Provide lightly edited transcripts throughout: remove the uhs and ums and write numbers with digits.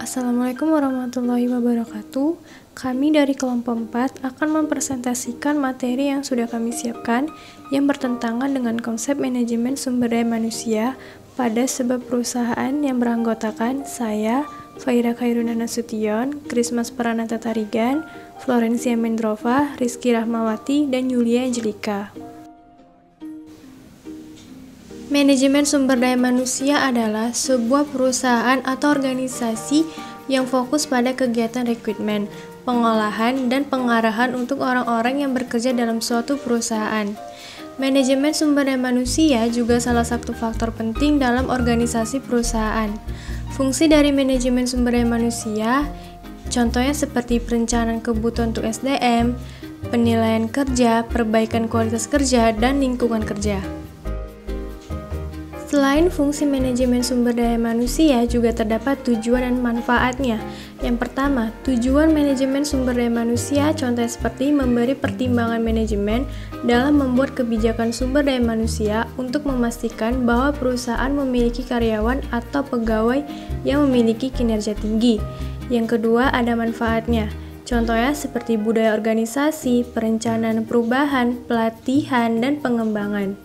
Assalamualaikum warahmatullahi wabarakatuh. Kami dari kelompok 4 akan mempresentasikan materi yang sudah kami siapkan yang bertentangan dengan konsep manajemen sumber daya manusia pada sebuah perusahaan yang beranggotakan saya, Faira Khairuna Nasution, Krismas Pranata Tarigan, Florencia Mendrova, Rizky Rahmawati, dan Yulia Angelika. Manajemen sumber daya manusia adalah sebuah perusahaan atau organisasi yang fokus pada kegiatan rekrutmen, pengolahan, dan pengarahan untuk orang-orang yang bekerja dalam suatu perusahaan. Manajemen sumber daya manusia juga salah satu faktor penting dalam organisasi perusahaan. Fungsi dari manajemen sumber daya manusia, contohnya seperti perencanaan kebutuhan untuk SDM, penilaian kerja, perbaikan kualitas kerja, dan lingkungan kerja. Selain fungsi manajemen sumber daya manusia, juga terdapat tujuan dan manfaatnya. Yang pertama, tujuan manajemen sumber daya manusia contohnya seperti memberi pertimbangan manajemen dalam membuat kebijakan sumber daya manusia untuk memastikan bahwa perusahaan memiliki karyawan atau pegawai yang memiliki kinerja tinggi. Yang kedua, ada manfaatnya. Contohnya seperti budaya organisasi, perencanaan perubahan, pelatihan, dan pengembangan.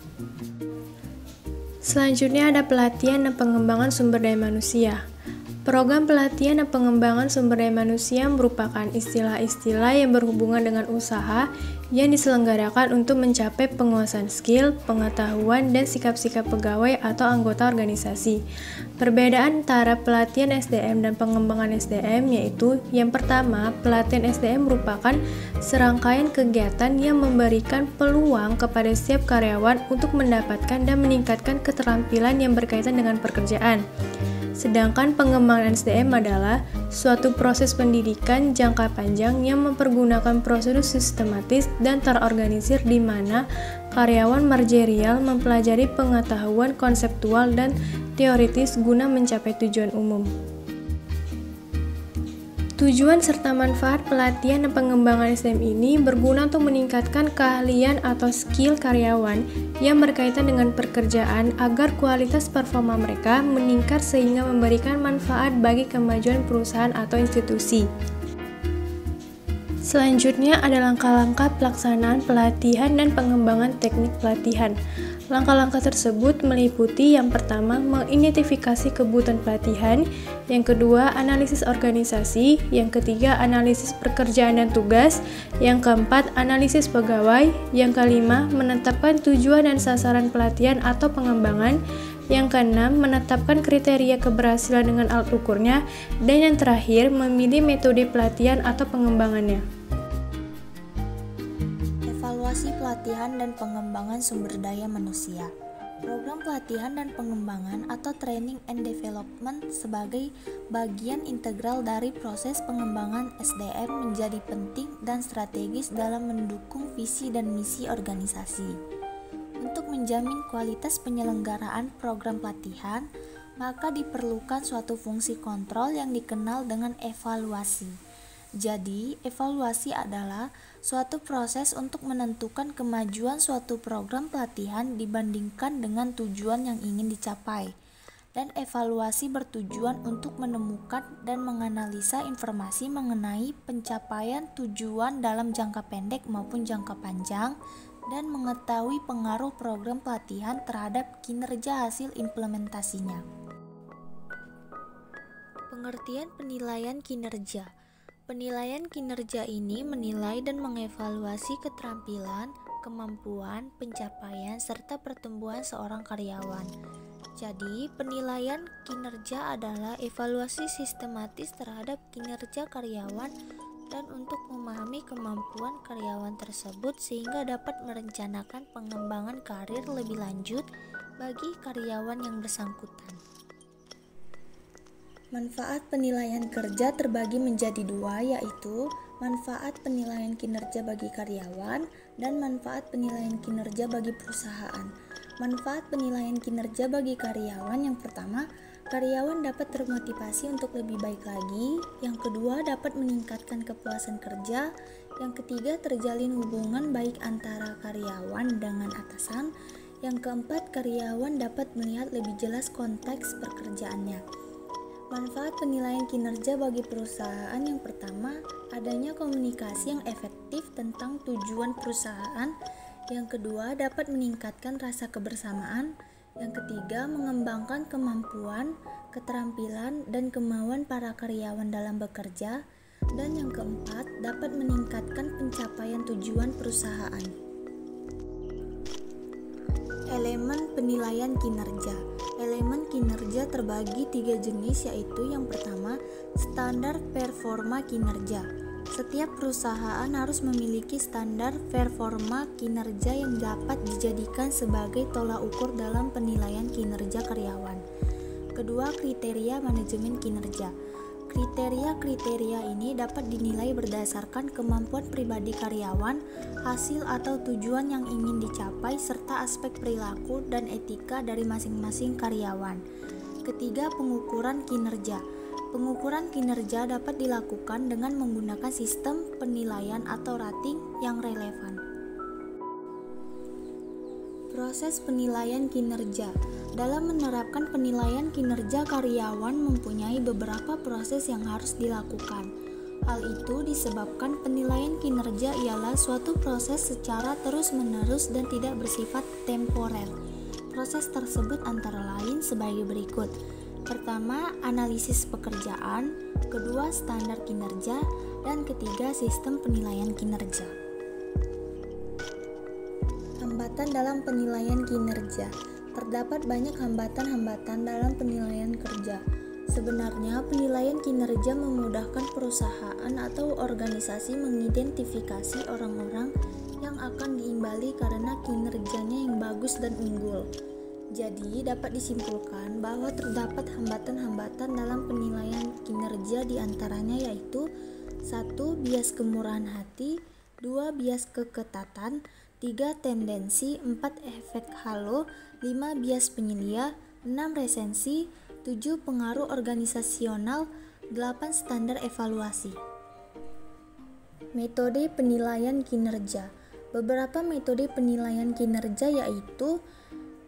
Selanjutnya ada pelatihan dan pengembangan sumber daya manusia. Program pelatihan dan pengembangan sumber daya manusia merupakan istilah-istilah yang berhubungan dengan usaha yang diselenggarakan untuk mencapai penguasaan skill, pengetahuan, dan sikap-sikap pegawai atau anggota organisasi. Perbedaan antara pelatihan SDM dan pengembangan SDM yaitu yang pertama, pelatihan SDM merupakan serangkaian kegiatan yang memberikan peluang kepada setiap karyawan untuk mendapatkan dan meningkatkan keterampilan yang berkaitan dengan pekerjaan. Sedangkan pengembangan SDM adalah suatu proses pendidikan jangka panjang yang mempergunakan prosedur sistematis dan terorganisir di mana karyawan manajerial mempelajari pengetahuan konseptual dan teoritis guna mencapai tujuan umum. Tujuan serta manfaat pelatihan dan pengembangan SDM ini berguna untuk meningkatkan keahlian atau skill karyawan yang berkaitan dengan pekerjaan agar kualitas performa mereka meningkat sehingga memberikan manfaat bagi kemajuan perusahaan atau institusi. Selanjutnya ada langkah-langkah pelaksanaan pelatihan dan pengembangan teknik pelatihan. Langkah-langkah tersebut meliputi yang pertama, mengidentifikasi kebutuhan pelatihan, yang kedua, analisis organisasi, yang ketiga, analisis pekerjaan dan tugas, yang keempat, analisis pegawai, yang kelima, menetapkan tujuan dan sasaran pelatihan atau pengembangan, yang keenam, menetapkan kriteria keberhasilan dengan alat ukurnya, dan yang terakhir, memilih metode pelatihan atau pengembangannya. Evaluasi pelatihan dan pengembangan sumber daya manusia. Program pelatihan dan pengembangan atau training and development sebagai bagian integral dari proses pengembangan SDM menjadi penting dan strategis dalam mendukung visi dan misi organisasi. Untuk menjamin kualitas penyelenggaraan program pelatihan, maka diperlukan suatu fungsi kontrol yang dikenal dengan evaluasi. Jadi, evaluasi adalah suatu proses untuk menentukan kemajuan suatu program pelatihan dibandingkan dengan tujuan yang ingin dicapai. Dan evaluasi bertujuan untuk menemukan dan menganalisa informasi mengenai pencapaian tujuan dalam jangka pendek maupun jangka panjang dan mengetahui pengaruh program pelatihan terhadap kinerja hasil implementasinya. Pengertian penilaian kinerja. Penilaian kinerja ini menilai dan mengevaluasi keterampilan, kemampuan, pencapaian, serta pertumbuhan seorang karyawan. Jadi, penilaian kinerja adalah evaluasi sistematis terhadap kinerja karyawan dan untuk memahami kemampuan karyawan tersebut sehingga dapat merencanakan pengembangan karir lebih lanjut bagi karyawan yang bersangkutan. Manfaat penilaian kerja terbagi menjadi dua, yaitu manfaat penilaian kinerja bagi karyawan dan manfaat penilaian kinerja bagi perusahaan. Manfaat penilaian kinerja bagi karyawan yang pertama, karyawan dapat termotivasi untuk lebih baik lagi. Yang kedua, dapat meningkatkan kepuasan kerja. Yang ketiga, terjalin hubungan baik antara karyawan dengan atasan. Yang keempat, karyawan dapat melihat lebih jelas konteks pekerjaannya. Manfaat penilaian kinerja bagi perusahaan yang pertama, adanya komunikasi yang efektif tentang tujuan perusahaan. Yang kedua, dapat meningkatkan rasa kebersamaan. Yang ketiga, mengembangkan kemampuan, keterampilan, dan kemauan para karyawan dalam bekerja. Dan yang keempat, dapat meningkatkan pencapaian tujuan perusahaan. Elemen penilaian kinerja. Elemen kinerja terbagi 3 jenis, yaitu yang pertama, standar performa kinerja. Setiap perusahaan harus memiliki standar performa kinerja yang dapat dijadikan sebagai tolak ukur dalam penilaian kinerja karyawan. Kedua, kriteria manajemen kinerja. Kriteria-kriteria ini dapat dinilai berdasarkan kemampuan pribadi karyawan, hasil atau tujuan yang ingin dicapai, serta aspek perilaku dan etika dari masing-masing karyawan. Ketiga, pengukuran kinerja. Pengukuran kinerja dapat dilakukan dengan menggunakan sistem penilaian atau rating yang relevan. Proses penilaian kinerja. Dalam menerapkan penilaian kinerja, karyawan mempunyai beberapa proses yang harus dilakukan. Hal itu disebabkan penilaian kinerja ialah suatu proses secara terus-menerus dan tidak bersifat temporer. Proses tersebut antara lain sebagai berikut. Pertama, analisis pekerjaan. Kedua, standar kinerja. Dan ketiga, sistem penilaian kinerja. Hambatan dalam penilaian kinerja. Terdapat banyak hambatan-hambatan dalam penilaian kerja. Sebenarnya, penilaian kinerja memudahkan perusahaan atau organisasi mengidentifikasi orang-orang yang akan diimbali karena kinerjanya yang bagus dan unggul. Jadi, dapat disimpulkan bahwa terdapat hambatan-hambatan dalam penilaian kinerja, diantaranya yaitu 1. Bias kemurahan hati, 2. Bias keketatan, 3. Tendensi, 4. Efek halo, 5. Bias penyelia, 6. Resensi, 7. Pengaruh organisasional, 8. Standar evaluasi. Metode penilaian kinerja. Beberapa metode penilaian kinerja yaitu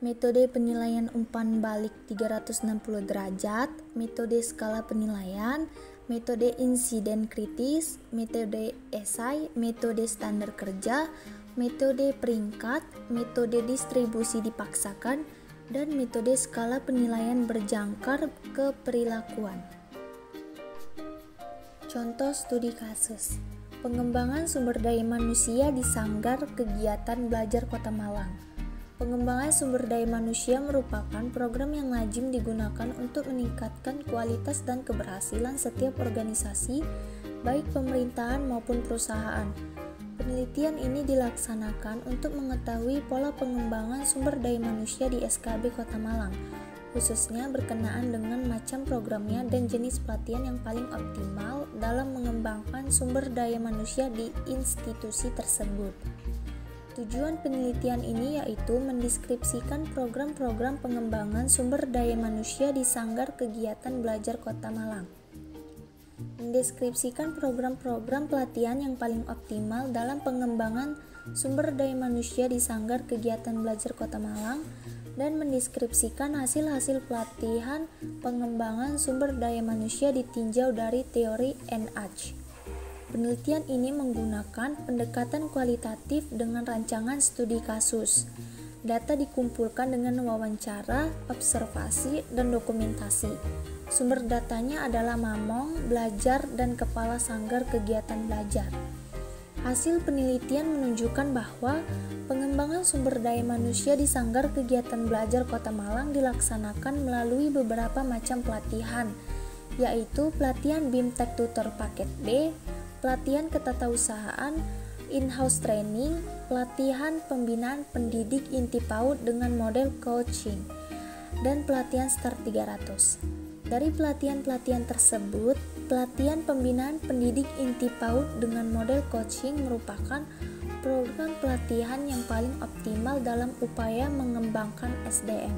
metode penilaian umpan balik 360 derajat, metode skala penilaian, metode insiden kritis, metode esai, metode standar kerja, metode peringkat, metode distribusi dipaksakan, dan metode skala penilaian berjangkar keperilakuan. Contoh studi kasus. Pengembangan sumber daya manusia di Sanggar Kegiatan Belajar Kota Malang. Pengembangan sumber daya manusia merupakan program yang lazim digunakan untuk meningkatkan kualitas dan keberhasilan setiap organisasi, baik pemerintahan maupun perusahaan. Penelitian ini dilaksanakan untuk mengetahui pola pengembangan sumber daya manusia di SKB Kota Malang, khususnya berkenaan dengan macam programnya dan jenis pelatihan yang paling optimal dalam mengembangkan sumber daya manusia di institusi tersebut. Tujuan penelitian ini yaitu mendeskripsikan program-program pengembangan sumber daya manusia di Sanggar Kegiatan Belajar Kota Malang. Mendeskripsikan program-program pelatihan yang paling optimal dalam pengembangan sumber daya manusia di Sanggar Kegiatan Belajar Kota Malang dan mendeskripsikan hasil-hasil pelatihan pengembangan sumber daya manusia ditinjau dari teori NH. Penelitian ini menggunakan pendekatan kualitatif dengan rancangan studi kasus. Data dikumpulkan dengan wawancara, observasi, dan dokumentasi. Sumber datanya adalah Mamong, Belajar, dan Kepala Sanggar Kegiatan Belajar. Hasil penelitian menunjukkan bahwa pengembangan sumber daya manusia di Sanggar Kegiatan Belajar Kota Malang dilaksanakan melalui beberapa macam pelatihan, yaitu pelatihan BIMTEK Tutor Paket B, pelatihan ketatausahaan, in-house training, pelatihan pembinaan pendidik inti PAUD dengan model coaching, dan pelatihan STAR 300. Dari pelatihan-pelatihan tersebut, pelatihan pembinaan pendidik inti PAUD dengan model coaching merupakan program pelatihan yang paling optimal dalam upaya mengembangkan SDM.